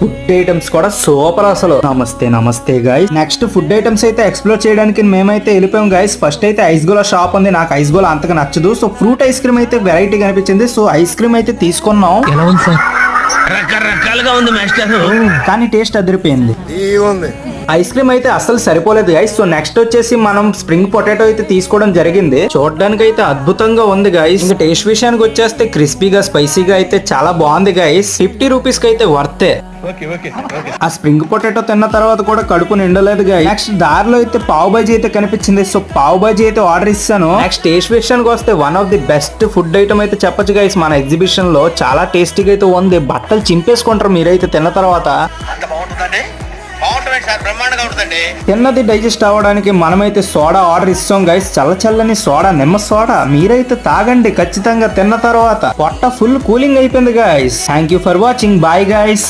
Food items కూడా super అసలు. నమస్తే నమస్తే గైస్. నెక్స్ట్ ఫుడ్ ఐటమ్స్ అయితే ఎక్స్ప్లోర్ చేయడానికి మేమైతే వెళ్ళిపోయాం గైస్. ఫస్ట్ అయితే ఐస్ గోలా షాప్ ఉంది. నాకు ఐస్ గోలా అంతగా నచ్చదు. సో ఫ్రూట్ ఐస్ క్రీమ్ అయితే వెరైటీ కనిపించింది. సో ఐస్ క్రీమ్ అయితే తీసుకున్నాం. ఎలా ఉంది సార్? రకరకాలుగా ఉంది మాస్టర్. కానీ టేస్ట్ అదిరిపోయింది. ఐస్ క్రీమ్ అయితే అసలు సరిపోలేదు గైస్. సో నెక్స్ట్ వచ్చేసి మనం స్ప్రింగ్ పొటాటో అయితే తీసుకోవడం జరిగింది. చూడడానికి అయితే అద్భుతంగా ఉంది గైస్. ఇంకా టేస్ట్ విషయానికి వచ్చేస్తే క్రిస్పీగా స్పైసీగా అయితే చాలా బాగుంది గైస్. 50 రూపీస్ కి అయితే వర్తే. ఆ స్ప్రింగ్ పొటాటో తిన్న తర్వాత కూడా కడుపు నిండలేదు గైస్. నెక్స్ట్ దారిలో అయితే పావ్ బాజీ అయితే కనిపించింది. సో పావ్ బాజీ అయితే ఆర్డర్ ఇస్తాను. నెక్స్ట్ టేస్ట్ విషయానికి వస్తే one of the best food item అయితే చెప్పొచ్చు గైస్. మన ఎగ్జిబిషన్ లో చాలా టేస్టీగా అయితే ఉంది. బట్టలు చింపేసుకుంటారు మీరైతే తిన్న తర్వాత. తిన్నది డైజెస్ట్ అవ్వడానికి మనమైతే సోడా ఆర్డర్ ఇస్తాం గైస్. చల్లని సోడా, నిమ్మ సోడా. మీరైతే తాగండి ఖచ్చితంగా తిన్న తర్వాత. పొట్ట ఫుల్ కూలింగ్ అయిపోయింది guys. Thank you for watching. Bye guys.